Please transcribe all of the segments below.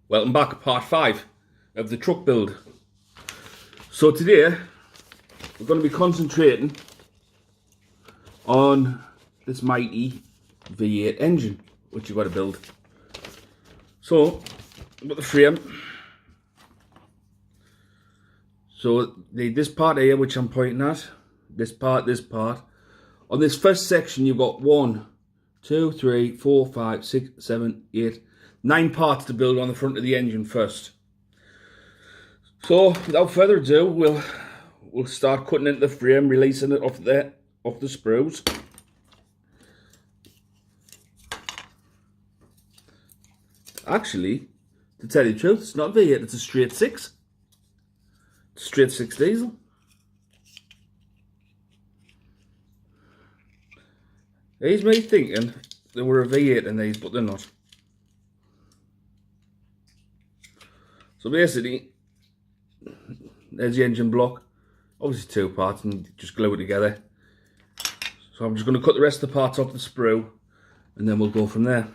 Welcome back, part 5 of the truck build. So today we're going to be concentrating on this mighty V8 engine which you've got to build. So I've got the frame. So this part here which I'm pointing at, this part. On this first section you've got 1, 2, 3, 4, 5, 6, 7, 8, 9 parts to build on the front of the engine first. So without further ado, we'll start cutting into the frame, releasing it off the sprues. Actually, to tell you the truth, it's not a V8, it's a straight 6. It's a straight 6 diesel. Here's me thinking they were a V8 in these, but they're not. So basically, there's the engine block. Obviously 2 parts and just glue it together. So I'm just going to cut the rest of the parts off the sprue and then we'll go from there.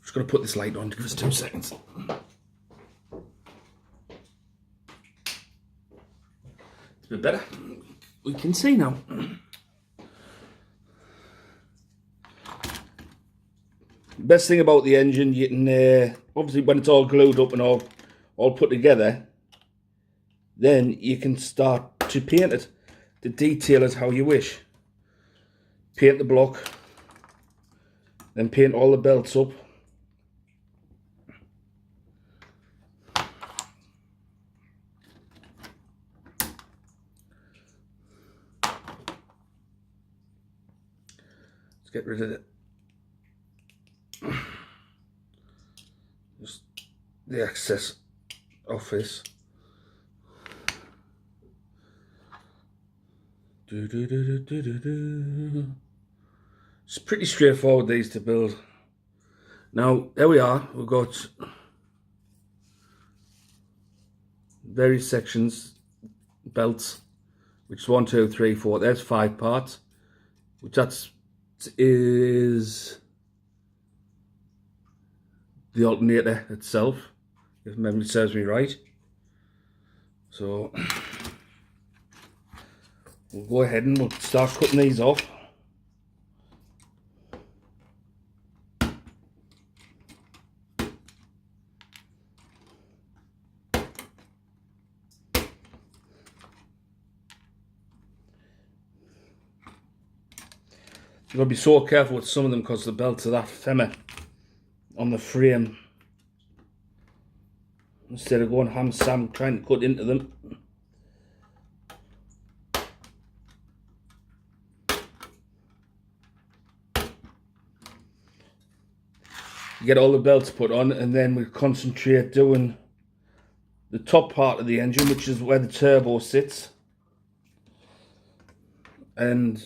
Just going to put this light on to give us 2 seconds. It's a bit better. We can see now. Best thing about the engine, you can obviously when it's all glued up and all put together, then you can start to paint it, to detail it how you wish. Paint the block, then paint all the belts up. Let's get rid of it. Just the excess off this. It's pretty straightforward, these to build. Now there we are. We've got various sections, belts, which is 1, 2, 3, 4. There's 5 parts, which is the alternator itself, if memory serves me right. So we'll go ahead and we'll start cutting these off. You've got to be so careful with some of them because the belts are that thinner on the frame. Instead of going ham-sam trying to cut into them. You get all the belts put on and then we concentrate doing the top part of the engine, which is where the turbo sits. And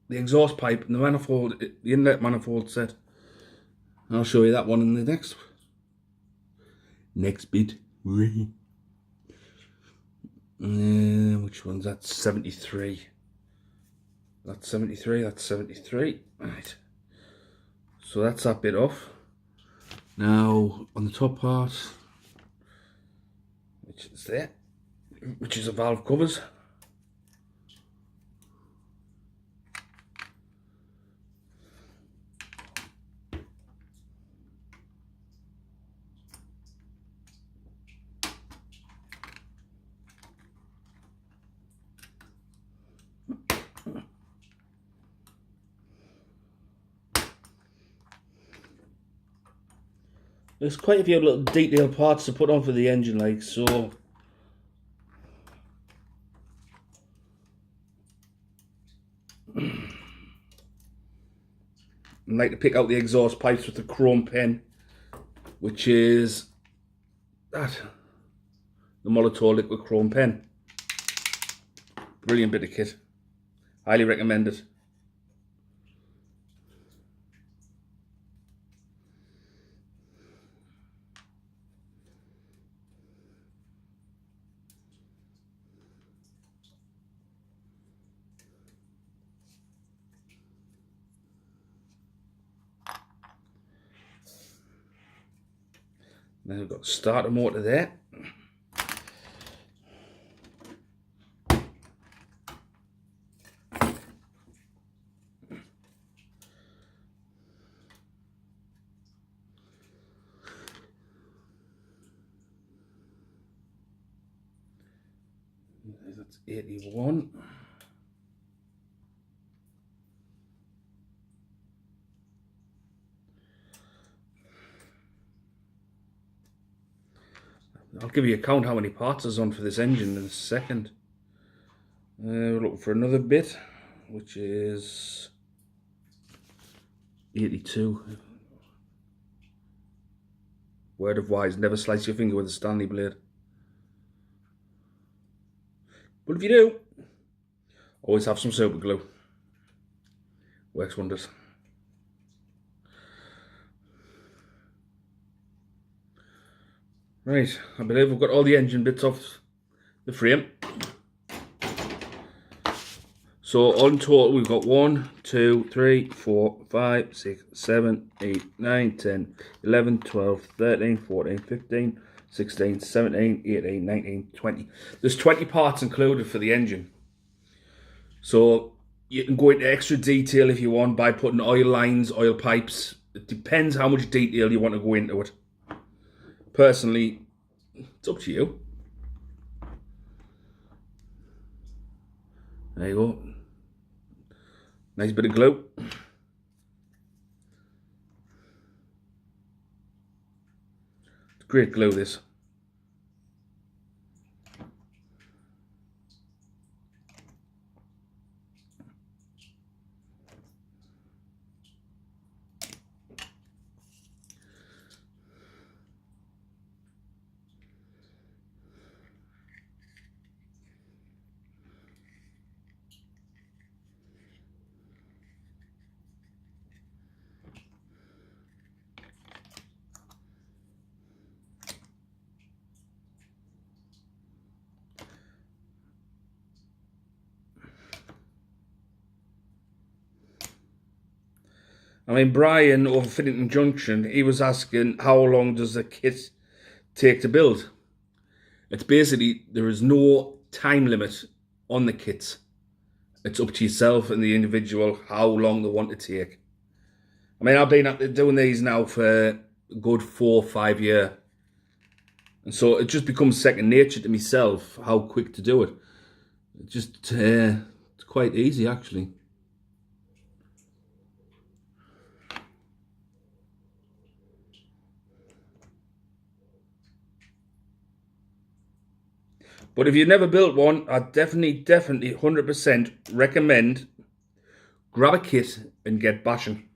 the exhaust pipe and the manifold, the inlet manifold set. I'll show you that one in the next bit. Which one's that? 73. That's 73, that's 73. Right. So that's that bit off. Now on the top part, which is there, which is the valve covers. There's quite a few little detailed parts to put on for the engine, like so. I like to pick out the exhaust pipes with the chrome pen, which is that, the Molitor liquid chrome pen. Brilliant bit of kit. Highly recommend it. Then we've got the starter motor there. That's 81. I'll give you a count how many parts is on for this engine in a second. We're looking for another bit, which is 82. Word of wise, never slice your finger with a Stanley blade. But if you do, always have some super glue. Works wonders. Right, I believe we've got all the engine bits off the frame. So on total we've got 1, 2, 3, 4, 5, 6, 7, 8, 9, 10, 11, 12, 13, 14, 15, 16, 17, 18, 19, 20. There's 20 parts included for the engine. So you can go into extra detail if you want by putting oil lines, oil pipes. It depends how much detail you want to go into it. Personally, it's up to you. There you go. Nice bit of glue. It's great glue, this. I mean, Brian over Fiddington Junction, he was asking how long does the kit take to build? It's basically, there is no time limit on the kits. It's up to yourself and the individual how long they want to take. I mean, I've been doing these now for a good 4 or 5 years. And so it just becomes second nature to myself how quick to do it. It's quite easy actually. But if you've never built one, I definitely 100% recommend grab a kit and get bashing.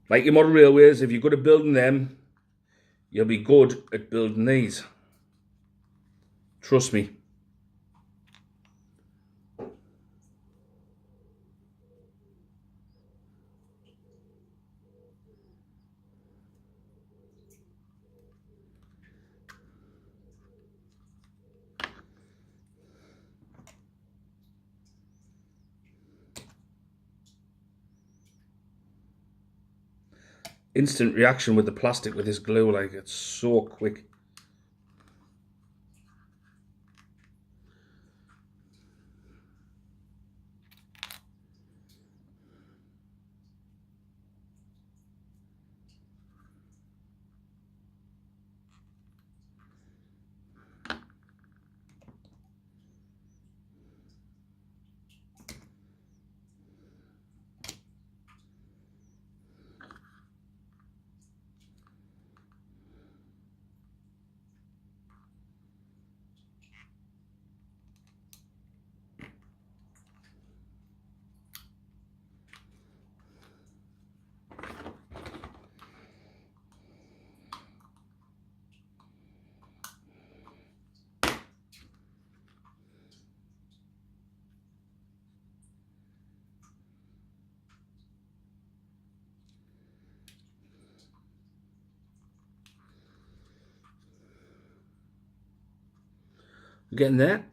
Like your model railways, if you're good at building them, you'll be good at building these. Trust me. Instant reaction with the plastic with this glue, like it's so quick. We're getting there,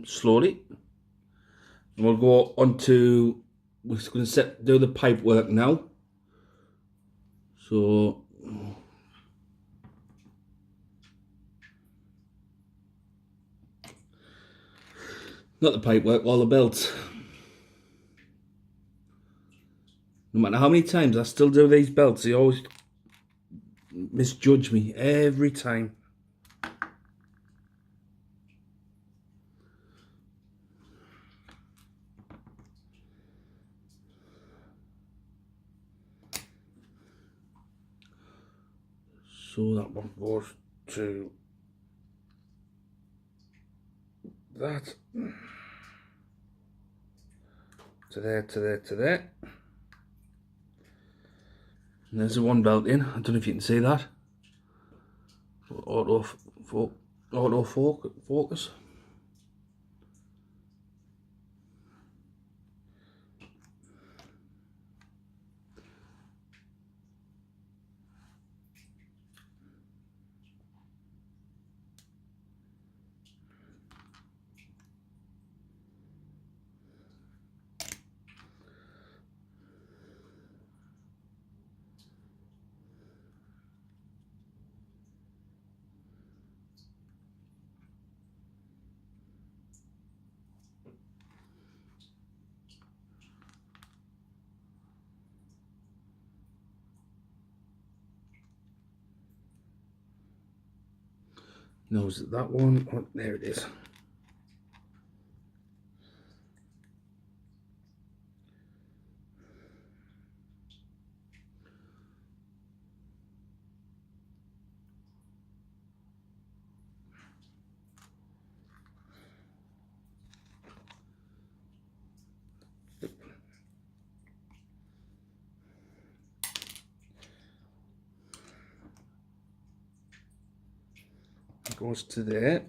slowly. And we'll go on to, we're going to do the pipe work now. So Not the pipework, all the belts. No matter how many times I still do these belts, they always misjudge me every time. So that one goes to that, to there, to there, to there. And there's the one belt in. I don't know if you can see that. Auto focus. No, is it that one? Oh, there it is. It goes to there.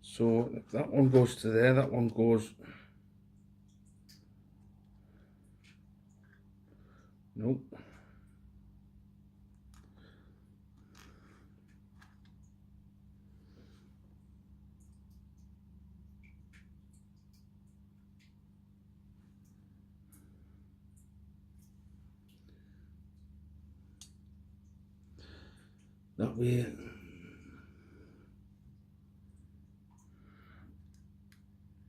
So if that one goes to there, that one goes. Nope. That way.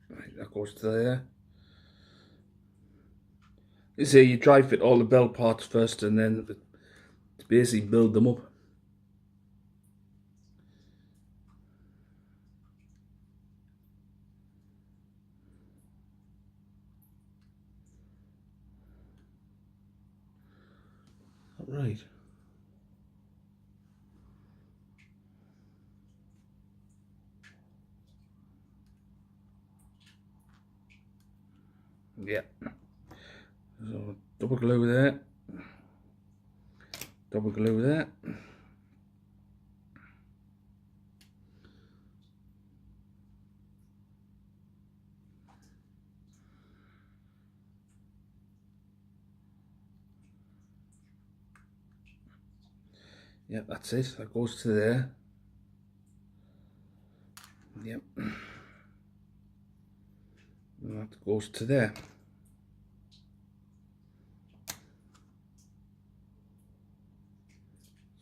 Right, that goes to there. You see, you dry fit all the belt parts first and then to basically build them up. Right. Yeah. So double glue there. Double glue there. Yeah, that's it. That goes to there. Yep. And that goes to there.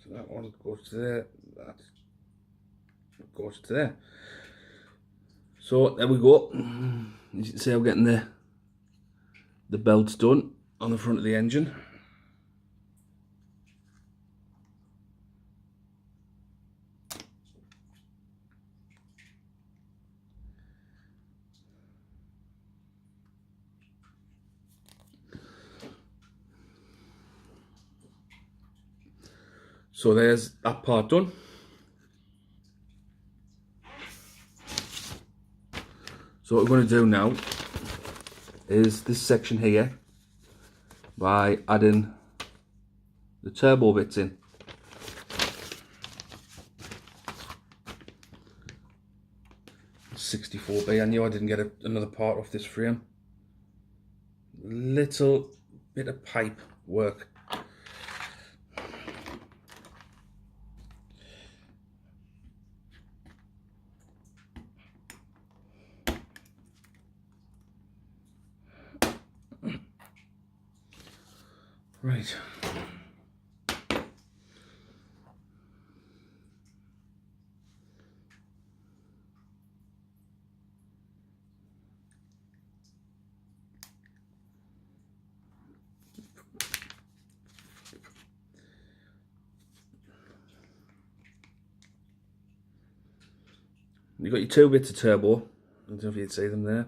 So that one goes to there. That goes to there. So there we go. As you can see, I'm getting the belts done on the front of the engine. So there's that part done. So what we're going to do now is this section here by adding the turbo bits in. It's 64B. I knew I didn't get another part off this frame. Little bit of pipe work. Right. You've got your 2 bits of turbo. I don't know if you can see them there.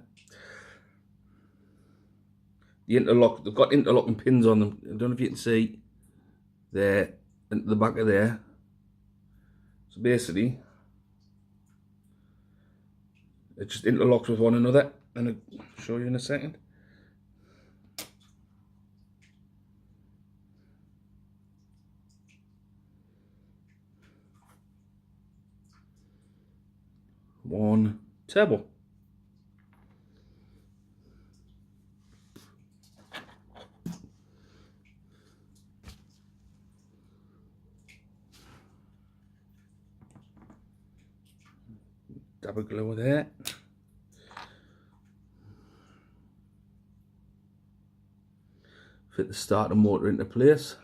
The interlock, they've got interlocking pins on them. I don't know if you can see there, and the back of there. So basically, it just interlocks with one another, and I'll show you in a second. One turbo. Dab of glue there. Fit the starter motor into place.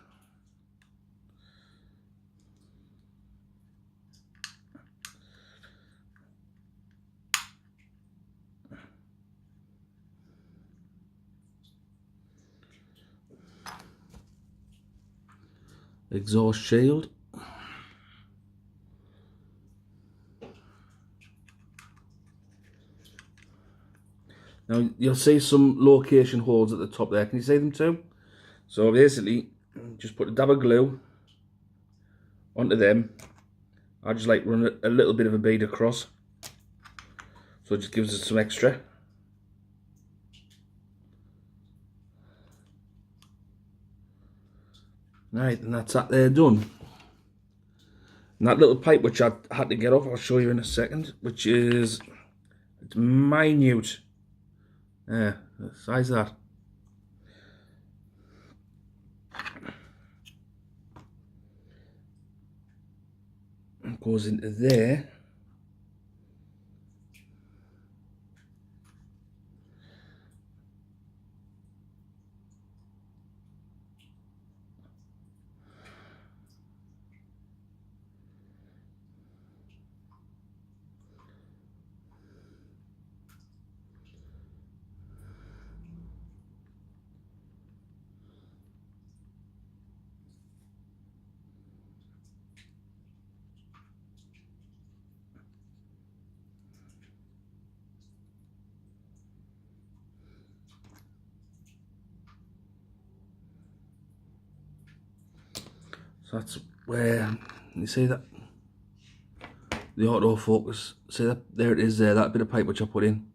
Exhaust shield. Now you'll see some location holes at the top there. Can you see them too? So basically, just put a dab of glue onto them. I just like run a little bit of a bead across, so it just gives us some extra. Right, and that's that there done. And that little pipe which I had to get off, I'll show you in a second, which is, it's minute. Yeah, the size of that. It goes into there. So that's where, you see that? The autofocus, see that? There it is there, that bit of pipe which I put in.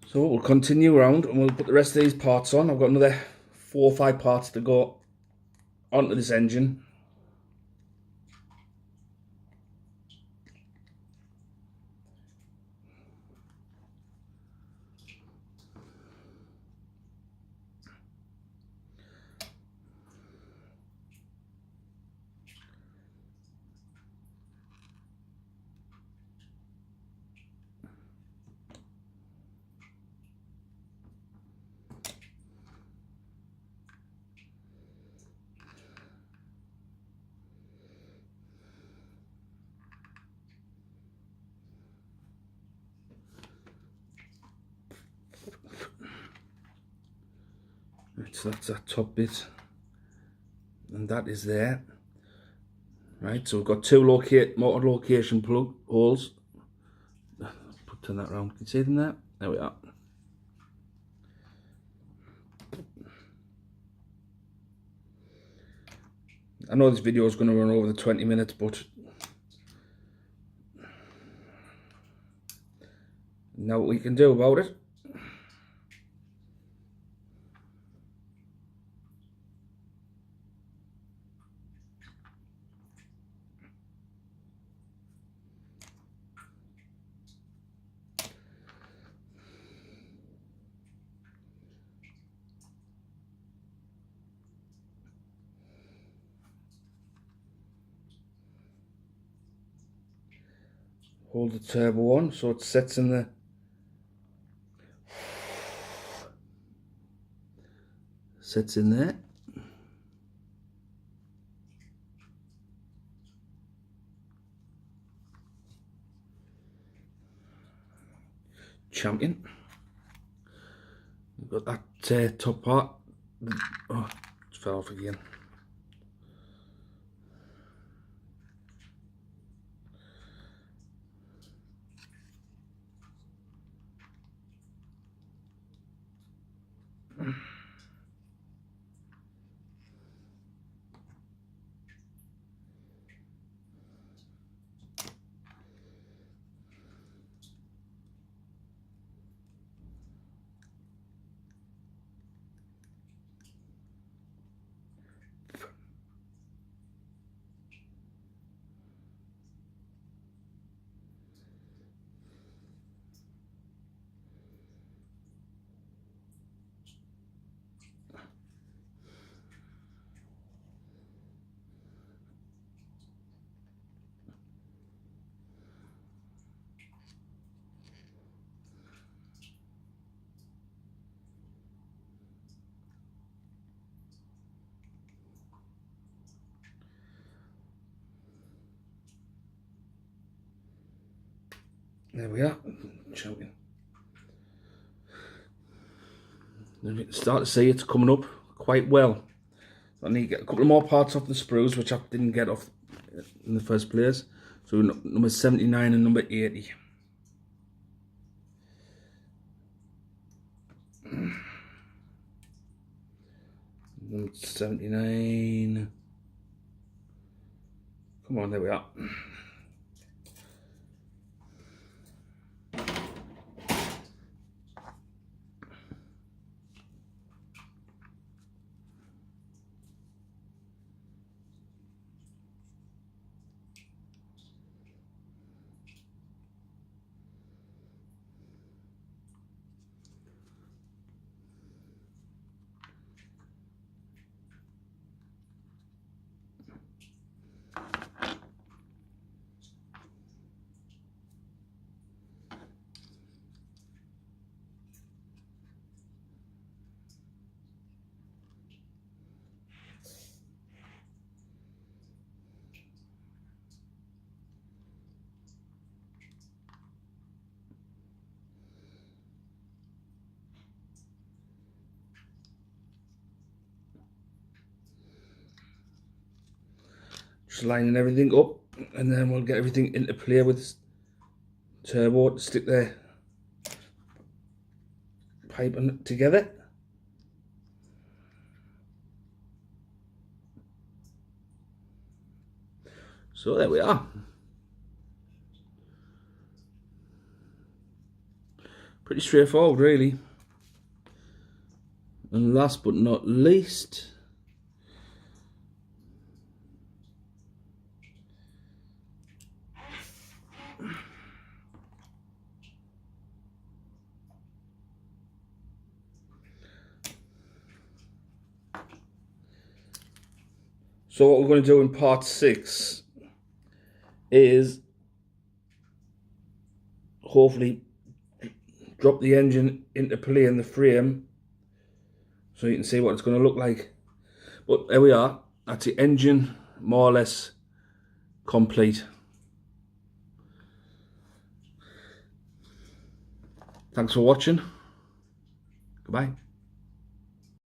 So we'll continue around and we'll put the rest of these parts on. I've got another 4 or 5 parts to go onto this engine. Right, so that's that top bit, and that is there. Right, so we've got 2 motor location plug holes. Turn that around. Can you see them there? There we are. I know this video is going to run over the 20 minutes, but now what we can do about it. Hold the turbo on so it sets in the sets in there. Champion. We've got that top part. Oh, it fell off again. There we are, champion. You can start to see it's coming up quite well. I need to get a couple of more parts off the sprues, which I didn't get off in the first place. So number 79 and number 80. Number 79. Come on, there we are. Just lining everything up, and then we'll get everything into play with turbo to stick the pipe together. So there we are. Pretty straightforward, really. And last but not least, so what we're going to do in part 6 is hopefully drop the engine into play in the frame so you can see what it's going to look like. But there we are, that's the engine more or less complete. Thanks for watching. Goodbye.